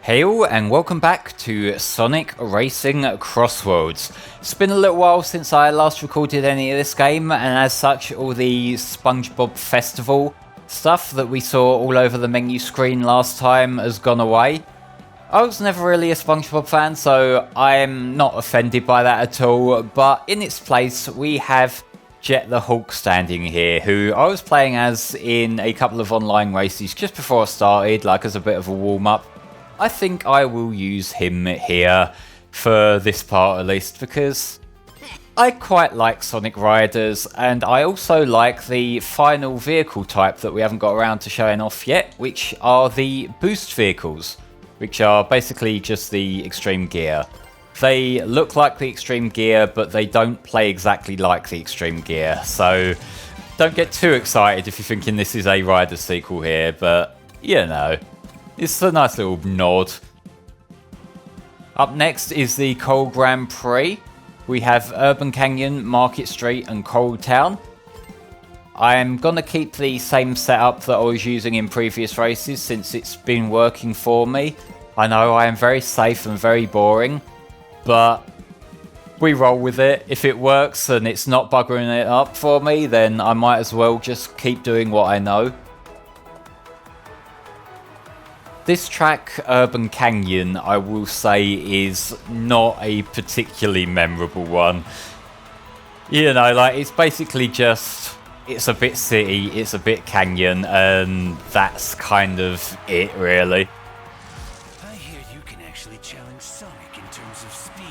Hey all, and welcome back to Sonic Racing CrossWorlds. It's been a little while since I last recorded any of this game, and as such all the SpongeBob Festival stuff that we saw all over the menu screen last time has gone away. I was never really a SpongeBob fan, so I'm not offended by that at all, but in its place we have Jet the Hulk standing here, who I was playing as in a couple of online races just before I started, like as a bit of a warm-up. I think I will use him here for this part at least, because I quite like Sonic Riders, and I also like the final vehicle type that we haven't got around to showing off yet, which are the boost vehicles, which are basically just the extreme gear. They look like the extreme gear, but they don't play exactly like the extreme gear, so don't get too excited if you're thinking this is a Rider sequel here, but you know. It's a nice little nod. Up next is the Coal Grand Prix. We have Urban Canyon, Market Street and Coal Town. I am going to keep the same setup that I was using in previous races since it's been working for me. I know I am very safe and very boring, but we roll with it. If it works and it's not buggering it up for me, then I might as well just keep doing what I know. This track, Urban Canyon, I will say is not a particularly memorable one. You know, like, it's basically just, it's a bit city, it's a bit canyon, and that's kind of it, really. I hear you can actually challenge Sonic in terms of speed.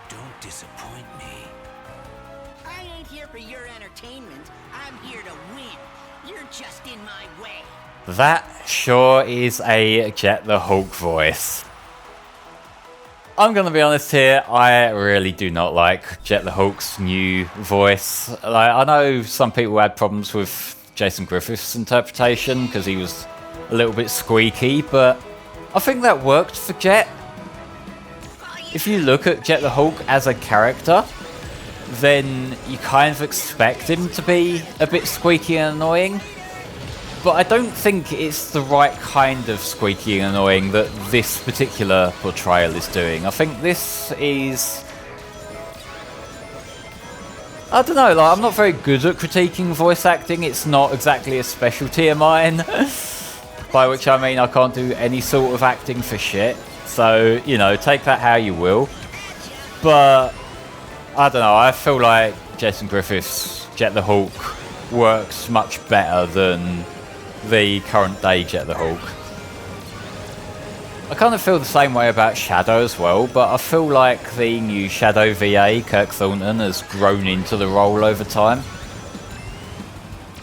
Don't disappoint me. I ain't here for your entertainment. I'm here to win. You're just in my way. That sure is a Jet the Hulk voice. I'm gonna be honest here, I really do not like Jet the Hulk's new voice. Like, I know some people had problems with Jason Griffith's interpretation because he was a little bit squeaky, but I think that worked for Jet. If you look at Jet the Hulk as a character, then you kind of expect him to be a bit squeaky and annoying. But I don't think it's the right kind of squeaky and annoying that this particular portrayal is doing. I think this is... I don't know, like, I'm not very good at critiquing voice acting. It's not exactly a specialty of mine. By which I mean I can't do any sort of acting for shit. So, you know, take that how you will. But, I don't know, I feel like Jason Griffith's Jet the Hulk works much better than the current day Jet the Hulk. I kind of feel the same way about Shadow as well, but I feel like the new Shadow VA, Kirk Thornton, has grown into the role over time.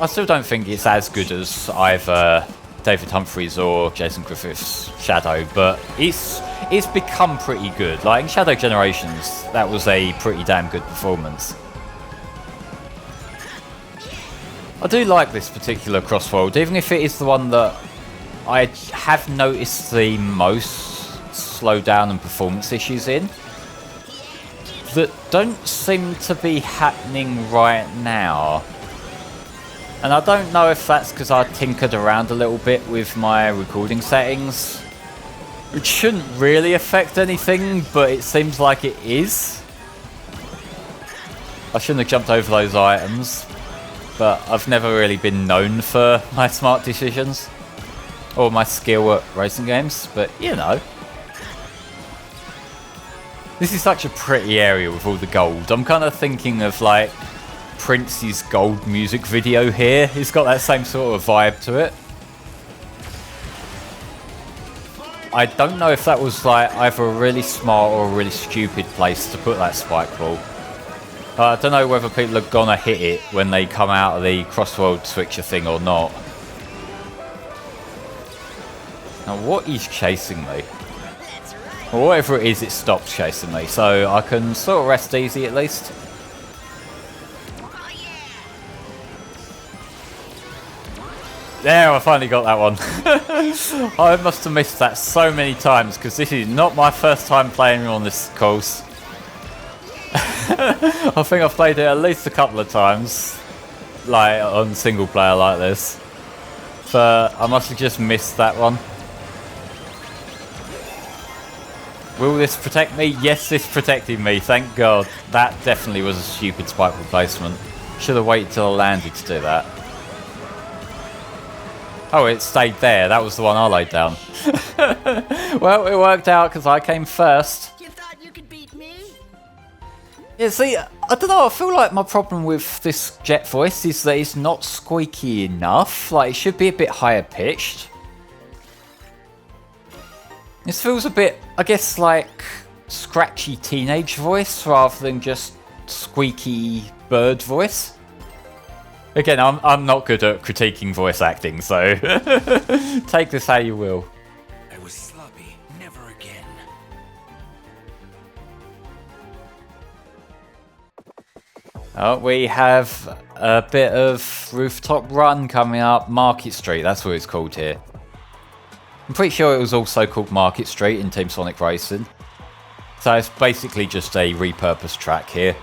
I still don't think it's as good as either David Humphries or Jason Griffith's Shadow, but it's become pretty good. Like in Shadow Generations, that was a pretty damn good performance. I do like this particular CrossWorld, even if it is the one that I have noticed the most slowdown and performance issues in, that don't seem to be happening right now. And I don't know if that's because I tinkered around a little bit with my recording settings, which shouldn't really affect anything, but it seems like it is. I shouldn't have jumped over those items. But I've never really been known for my smart decisions or my skill at racing games, but you know. This is such a pretty area with all the gold. I'm kind of thinking of like Prince's gold music video here. It's got that same sort of vibe to it. I don't know if that was like either a really smart or a really stupid place to put that spike ball. I don't know whether people are gonna hit it when they come out of the CrossWorld switcher thing or not. Now what is chasing me? Or whatever it is, it stops chasing me, so I can sort of rest easy at least. There, I finally got that one. I must have missed that so many times because this is not my first time playing on this course. I think I've played it at least a couple of times, like on single player like this, but I must have just missed that one. Will this protect me? Yes, this protected me, thank God. That definitely was a stupid spike replacement. Should have waited till I landed to do that. Oh, it stayed there. That was the one I laid down. Well, it worked out because I came first. You thought you could beat me? Yeah, see, I don't know, I feel like my problem with this jet voice is that it's not squeaky enough. Like, it should be a bit higher pitched. This feels a bit, I guess, like scratchy teenage voice rather than just squeaky bird voice. Again, I'm not good at critiquing voice acting, so take this how you will. I was sloppy. Never again. Oh, we have a bit of rooftop run coming up. Market Street, that's what it's called here. I'm pretty sure it was also called Market Street in Team Sonic Racing. So it's basically just a repurposed track here.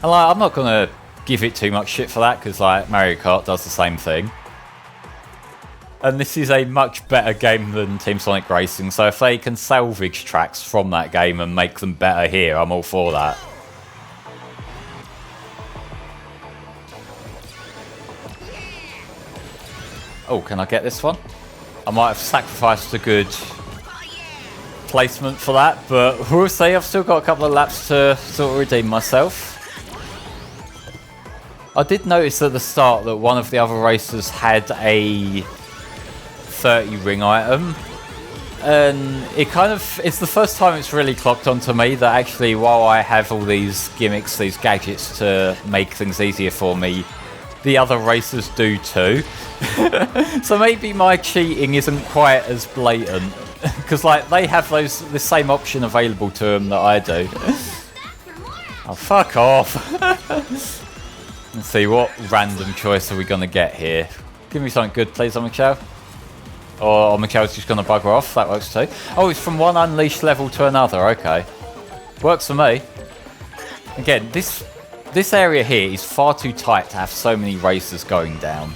And like, I'm not going to give it too much shit for that, because like Mario Kart does the same thing. And this is a much better game than Team Sonic Racing, so if they can salvage tracks from that game and make them better here, I'm all for that. Oh, can I get this one? I might have sacrificed a good placement for that, but we'll see. I've still got a couple of laps to sort of redeem myself. I did notice at the start that one of the other racers had a 30 ring item, and it's the first time it's really clocked onto me that actually, while I have all these gimmicks, these gadgets to make things easier for me, the other racers do too. So maybe my cheating isn't quite as blatant, because like they have the same option available to them that I do. Oh, fuck off. Let's see, what random choice are we going to get here? Give me something good, please, Michelle. Or Michelle's just going to bugger off. That works too. Oh, it's from one unleashed level to another. Okay. Works for me. Again, this area here is far too tight to have so many racers going down.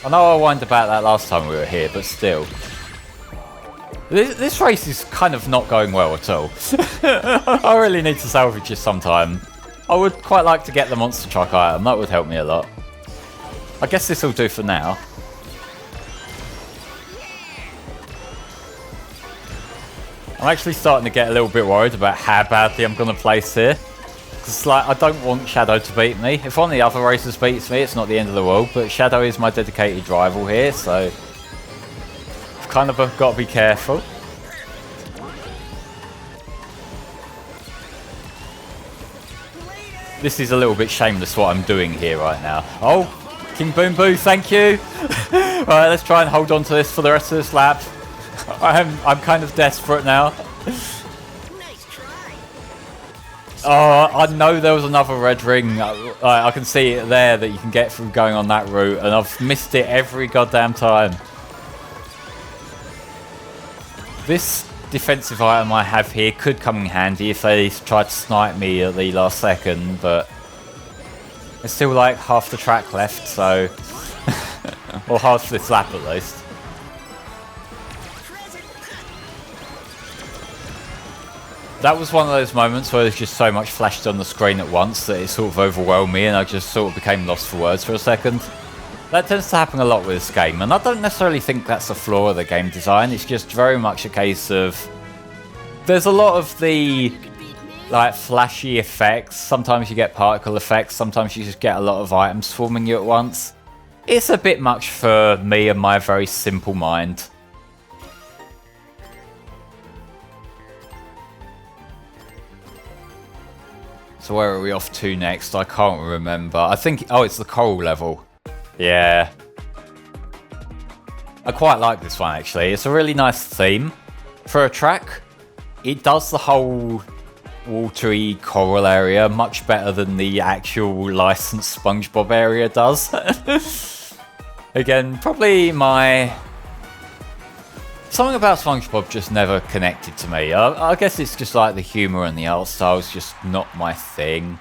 I know I whined about that last time we were here, but still. This race is kind of not going well at all. I really need to salvage this sometime. I would quite like to get the monster truck item. That would help me a lot. I guess this will do for now. I'm actually starting to get a little bit worried about how badly I'm going to place here. Because like, I don't want Shadow to beat me. If one of the other racers beats me, it's not the end of the world. But Shadow is my dedicated rival here, so I've kind of got to be careful. This is a little bit shameless what I'm doing here right now. Oh, King Boom Boo, thank you. Alright, let's try and hold on to this for the rest of this lap. I'm kind of desperate now. Nice try. Oh, I know there was another red ring. I can see it there that you can get from going on that route, and I've missed it every goddamn time. This defensive item I have here could come in handy if they try to snipe me at the last second, but there's still like half the track left, so or half this lap at least. That was one of those moments where there's just so much flashed on the screen at once that it sort of overwhelmed me and I just sort of became lost for words for a second. That tends to happen a lot with this game, and I don't necessarily think that's a flaw of the game design. It's just very much a case of there's a lot of the like flashy effects. Sometimes you get particle effects, sometimes you just get a lot of items swarming you at once. It's a bit much for me and my very simple mind. So where are we off to next? I can't remember. I think, oh, it's the coral level. Yeah. I quite like this one actually. It's a really nice theme for a track. It does the whole watery coral area much better than the actual licensed SpongeBob area does. Again, probably something about SpongeBob just never connected to me. I guess it's just like the humour and the art style is just not my thing.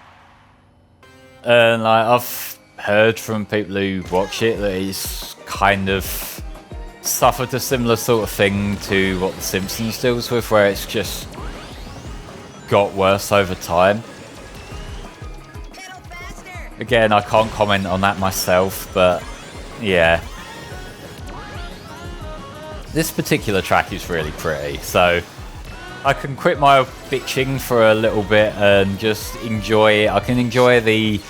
And like, I've heard from people who watch it that it's kind of suffered a similar sort of thing to what The Simpsons deals with, where it's just got worse over time. Pedal faster! Again, I can't comment on that myself, but yeah. This particular track is really pretty, so I can quit my bitching for a little bit and just enjoy it. I can enjoy the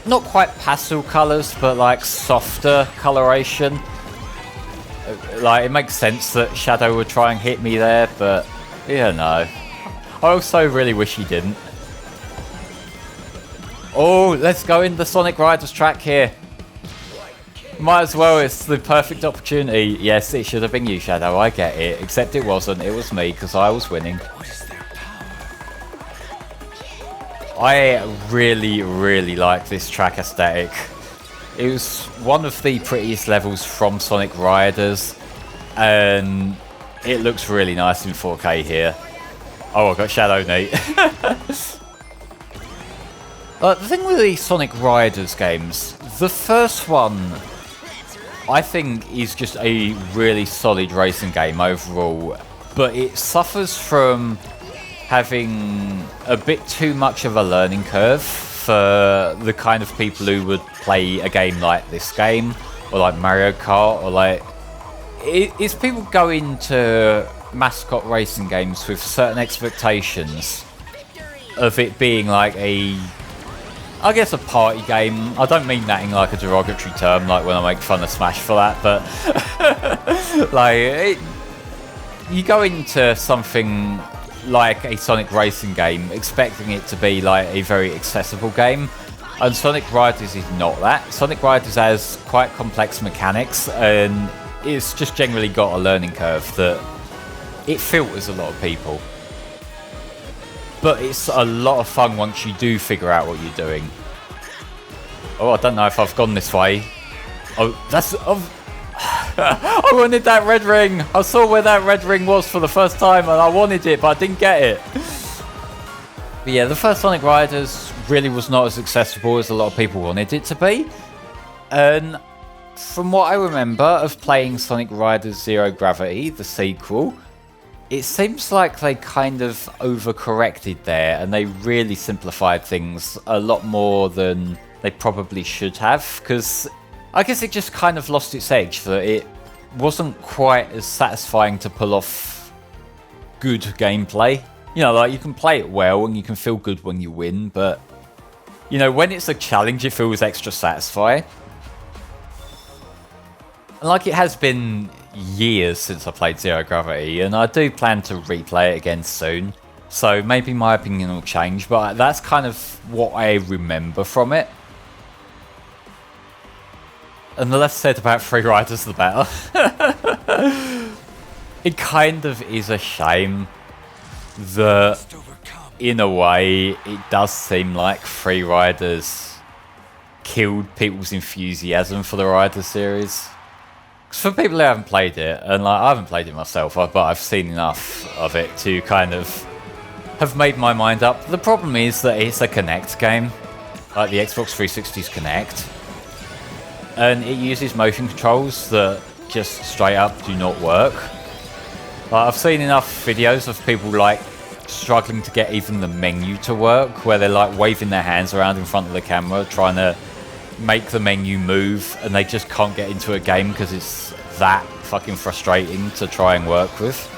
not quite pastel colours, but like softer coloration. Like, it makes sense that Shadow would try and hit me there, but yeah, no. I also really wish he didn't. Oh, let's go in the Sonic Riders track here. Might as well, it's the perfect opportunity. Yes, it should have been you, Shadow, I get it. Except it wasn't, it was me, because I was winning. What is their power? I really, really like this track aesthetic. It was one of the prettiest levels from Sonic Riders, and it looks really nice in 4K here. Oh, I got Shadow Nate. The thing with the Sonic Riders games, the first one, I think, is just a really solid racing game overall, but it suffers from having a bit too much of a learning curve for the kind of people who would play a game like this game, or like Mario Kart, or like... It's people go into mascot racing games with certain expectations of it being like a... I guess a party game. I don't mean that in like a derogatory term, like when I make fun of Smash for that, but like you go into something like a Sonic racing game expecting it to be like a very accessible game, and Sonic Riders is not that. Sonic Riders has quite complex mechanics, and it's just generally got a learning curve that it filters a lot of people. But it's a lot of fun once you do figure out what you're doing. Oh, I don't know if I've gone this way. Oh, that's... I wanted that red ring! I saw where that red ring was for the first time and I wanted it, but I didn't get it. But yeah, the first Sonic Riders really was not as accessible as a lot of people wanted it to be. And from what I remember of playing Sonic Riders Zero Gravity, the sequel, it seems like they kind of overcorrected there and they really simplified things a lot more than they probably should have, because I guess it just kind of lost its edge, that it wasn't quite as satisfying to pull off good gameplay. You know, like you can play it well and you can feel good when you win, but you know, when it's a challenge it feels extra satisfying. And like it has been years since I played Zero Gravity, and I do plan to replay it again soon, so maybe my opinion will change, but that's kind of what I remember from it. And the less said about Free Riders the better. It kind of is a shame that in a way it does seem like Free Riders killed people's enthusiasm for the Riders series. For people who haven't played it, and like I haven't played it myself, but I've seen enough of it to kind of have made my mind up. The problem is that it's a Kinect game, like the Xbox 360's Kinect, and it uses motion controls that just straight up do not work. Like, I've seen enough videos of people like struggling to get even the menu to work, where they're like waving their hands around in front of the camera trying to make the menu move, and they just can't get into a game because it's that fucking frustrating to try and work with.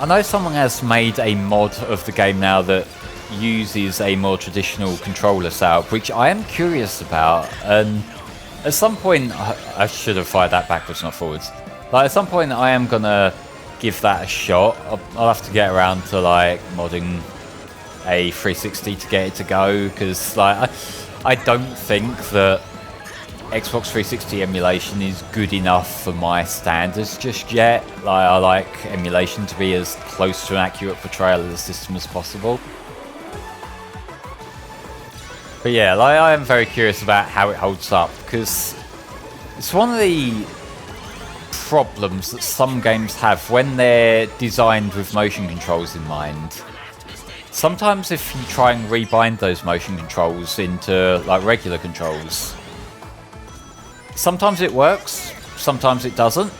I know someone has made a mod of the game now that uses a more traditional controller setup, which I am curious about, and at some point I should have fired that backwards, not forwards. Like at some point I am gonna give that a shot. I'll have to get around to like modding a 360 to get it to go, because like I don't think that Xbox 360 emulation is good enough for my standards just yet. Like I like emulation to be as close to an accurate portrayal of the system as possible. But yeah, like, I am very curious about how it holds up, because it's one of the problems that some games have when they're designed with motion controls in mind. Sometimes if you try and rebind those motion controls into like regular controls, sometimes it works, sometimes it doesn't.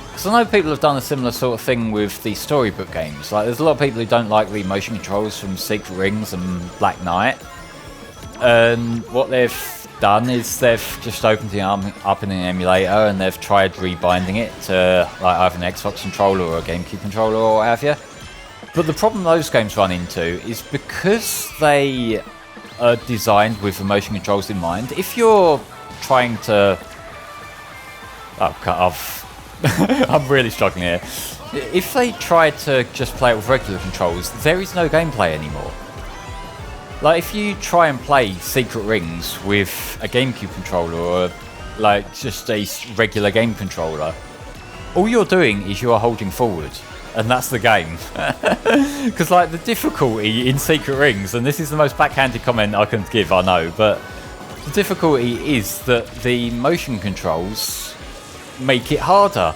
Because I know people have done a similar sort of thing with the storybook games. Like, there's a lot of people who don't like the motion controls from Secret Rings and Black Knight. And what they've done is they've just opened it up in an emulator and they've tried rebinding it to like either an Xbox controller or a GameCube controller or what have you. But the problem those games run into is because they are designed with the motion controls in mind, if you're trying to... Oh, cut off. I'm really struggling here. If they try to just play it with regular controls, there is no gameplay anymore. Like, if you try and play Secret Rings with a GameCube controller or like just a regular game controller, all you're doing is you are holding forward, and that's the game. Because like the difficulty in Secret Rings, and this is the most backhanded comment I can give, I know, but the difficulty is that the motion controls make it harder.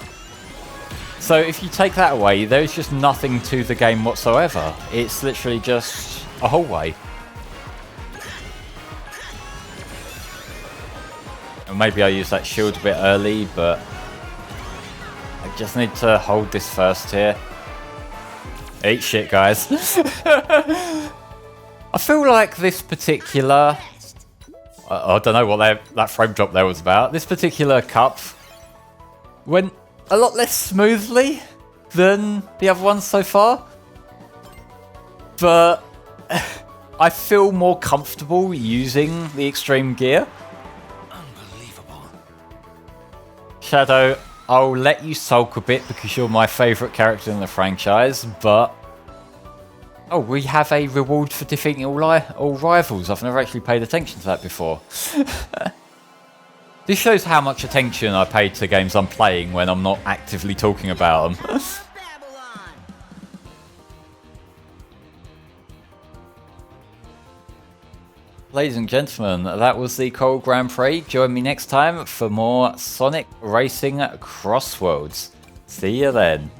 So if you take that away, there's just nothing to the game whatsoever. It's literally just a hallway. And maybe I used that shield a bit early, but I just need to hold this first here. Eat shit, guys. I feel like this particular... I don't know what that frame drop there was about. This particular cup went a lot less smoothly than the other ones so far. But I feel more comfortable using the extreme gear. Unbelievable. Shadow, I'll let you sulk a bit because you're my favourite character in the franchise, but... Oh, we have a reward for defeating all rivals. I've never actually paid attention to that before. This shows how much attention I pay to games I'm playing when I'm not actively talking about them. Babylon. Ladies and gentlemen, that was the Coral Grand Prix. Join me next time for more Sonic Racing CrossWorlds. See you then.